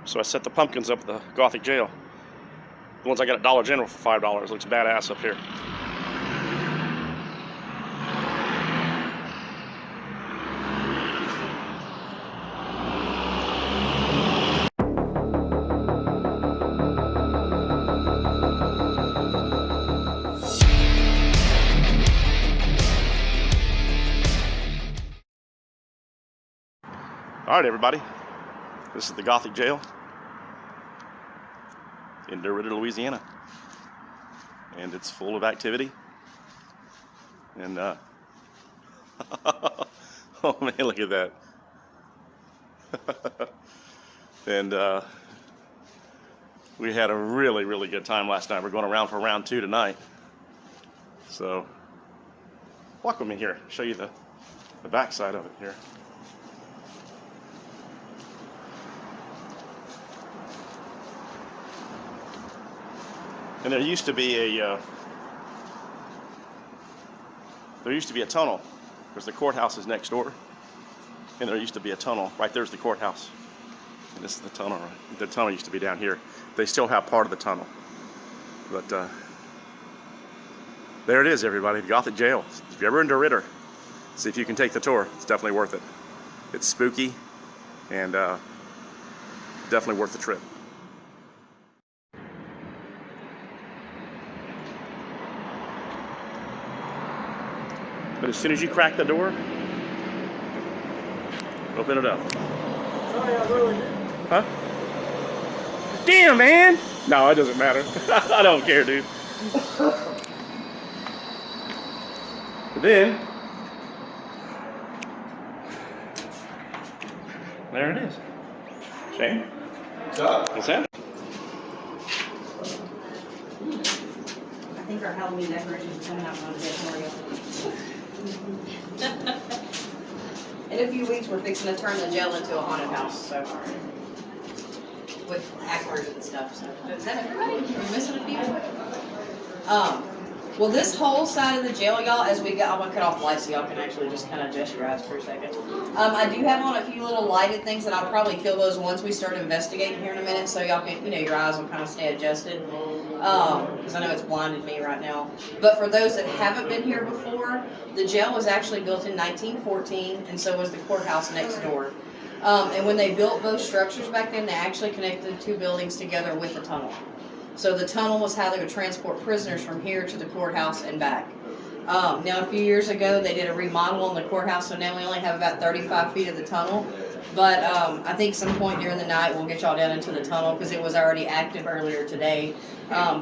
So I set the pumpkins up at the Gothic jail. The ones I got at Dollar General for $5. Looks badass up here. All right, everybody. This is the Gothic jail in Derrider, Louisiana, and it's full of activity. And oh man, look at that! And we had a really, really good time last night. We're going around for round 2 tonight. So walk with me here. Show you the back side of it here. And there used to be a tunnel, because the courthouse is next door, and there used to be a tunnel. Right there's the courthouse, and this is the tunnel. Right? The tunnel used to be down here. They still have part of the tunnel, but there it is, everybody. The Gothic jail. If you're ever in Derrider, see if you can take the tour. It's definitely worth it. It's spooky, and definitely worth the trip. But as soon as you crack the door, open it up. Sorry, I really did. Huh? Damn, man! No, it doesn't matter. I don't care, dude. But then, there it is. Shane? What's up? What's that? I think our Halloween decorations are coming out on a bit for you. In a few weeks, we're fixing to turn the jail into a haunted house, so with actors and stuff. So is that everybody? Are we missing a few? Well, this whole side of the jail, y'all, as we go, I'm gonna cut off the lights so y'all can actually just kind of adjust your eyes for a second. I do have on a few little lighted things, and I'll probably kill those once we start investigating here in a minute, so y'all can, your eyes will kind of stay adjusted. Because I know it's blinded me right now. But for those that haven't been here before, the jail was actually built in 1914, and so was the courthouse next door. And when they built both structures back then, they actually connected the two buildings together with a tunnel. So the tunnel was how they would transport prisoners from here to the courthouse and back. Now, a few years ago, they did a remodel on the courthouse, so now we only have about 35 feet of the tunnel. But I think some point during the night, we'll get y'all down into the tunnel because it was already active earlier today.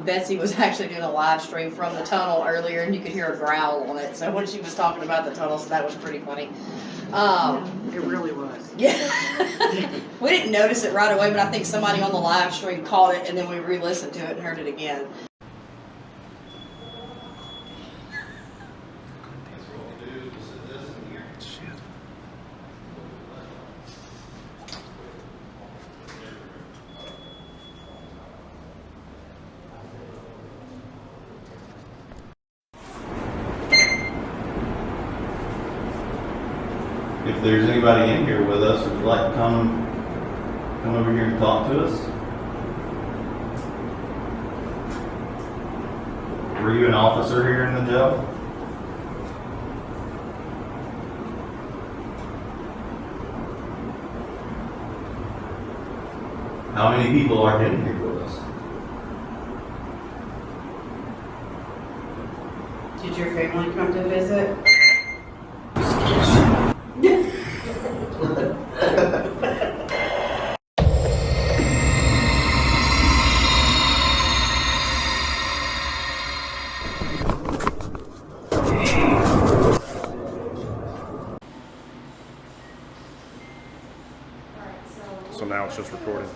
Betsy was actually doing a live stream from the tunnel earlier, and you could hear a growl on it. So when she was talking about the tunnel, so that was pretty funny. It really was. Yeah. We didn't notice it right away, but I think somebody on the live stream caught it, and then we re-listened to it and heard it again. If there's anybody in here with us who'd like to come over here and talk to us. Were you an officer here in the jail? How many people are in here with us? Did your family come to visit? So now it's just recording.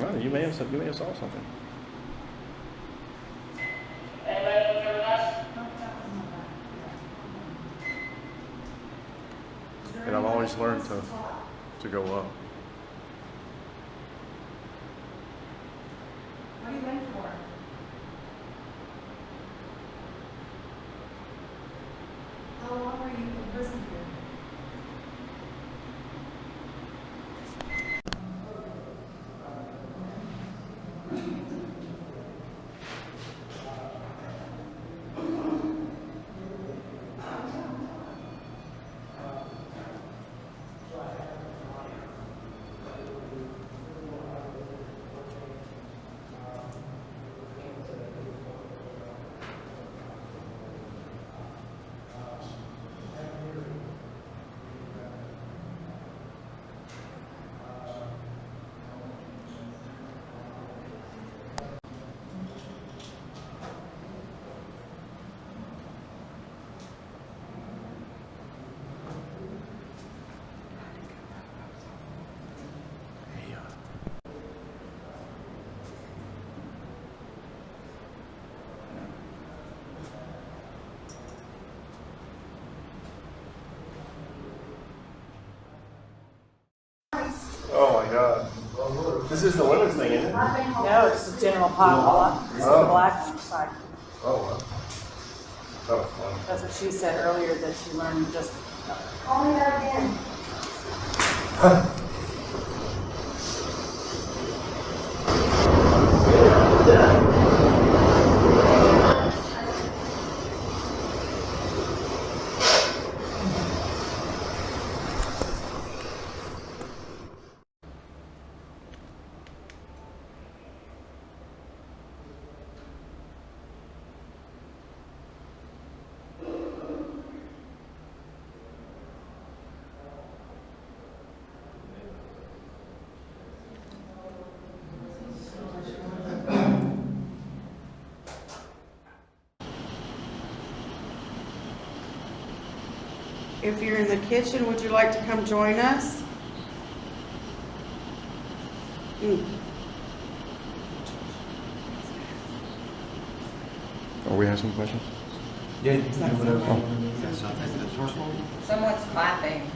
Well, you may have saw something. And I've always learned to go up. What are you waiting for? How long were you in prison here? This is the women's thing, isn't it? No, it's the general pop. This is the black one. Sorry. Oh, wow. That was fun. That's what she said earlier, that she learned just. Only that again. If you're in the kitchen, would you like to come join us? Are we asking questions? Yeah, you can do whatever. Someone's clapping.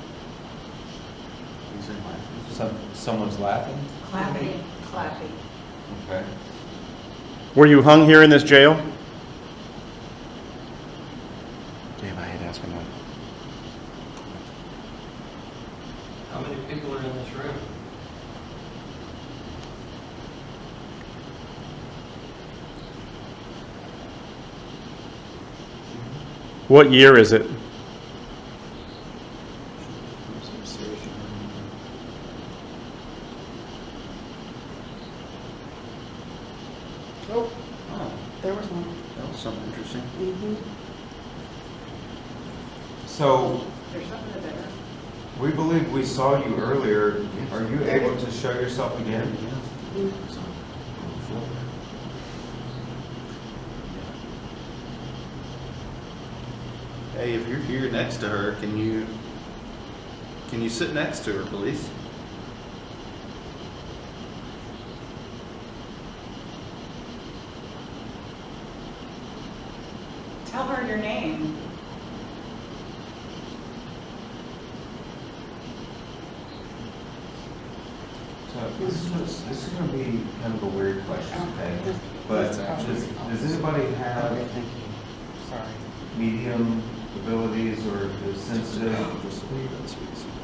Someone's laughing? Clapping. Clapping. Okay. Were you hung here in this jail? Damn, I hate asking that. How many people are in this room? What year is it? Oh, there was one. That was something interesting. So, There's something in there. we believe we saw you earlier. Are you able to show yourself again? Hey, if you're here next to her, can you sit next to her, please? Tell her your name. So this is going to be kind of a weird question, okay? But does anybody have medium abilities or is sensitive?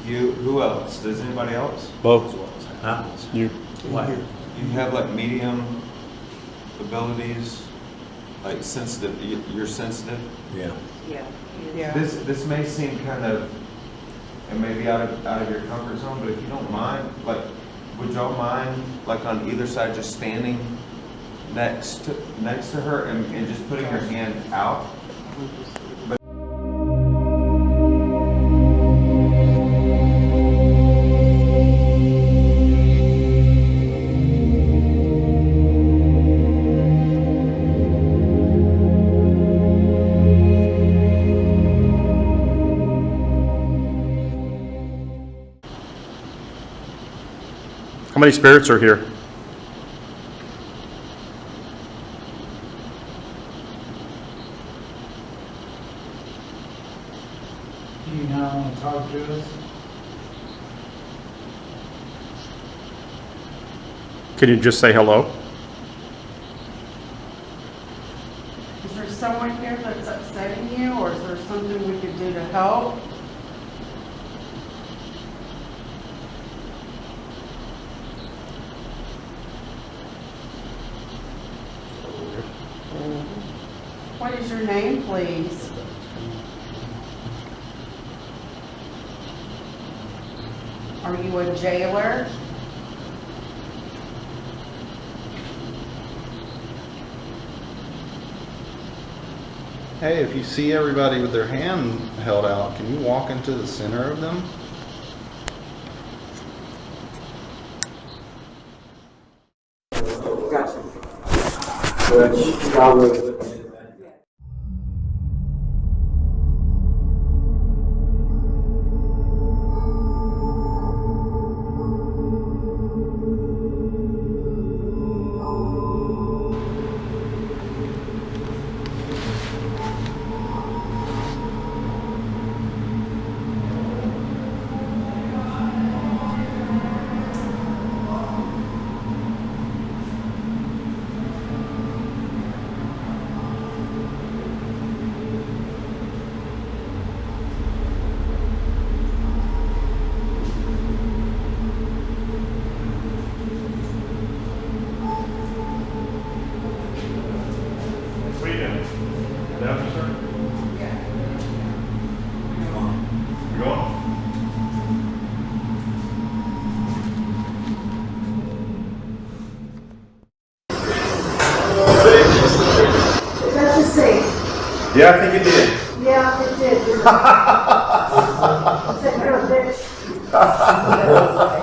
You, who else? Does anybody else? Both. Huh? You. What? You have like medium abilities, like sensitive, you're sensitive? Yeah. Yeah. Yeah. This may seem kind of, it may be out of your comfort zone, but if you don't mind, like, would y'all mind, like on either side, just standing next to her and just putting your hand out? How many spirits are here? Do you not want to talk to us? Can you just say hello? Is there someone here that's upsetting you, or is there something we could do to help? What is your name, please? Are you a jailer? Hey, if you see everybody with their hand held out, can you walk into the center of them? Gotcha. Which, y'all really looking at that. Sit here, bitch.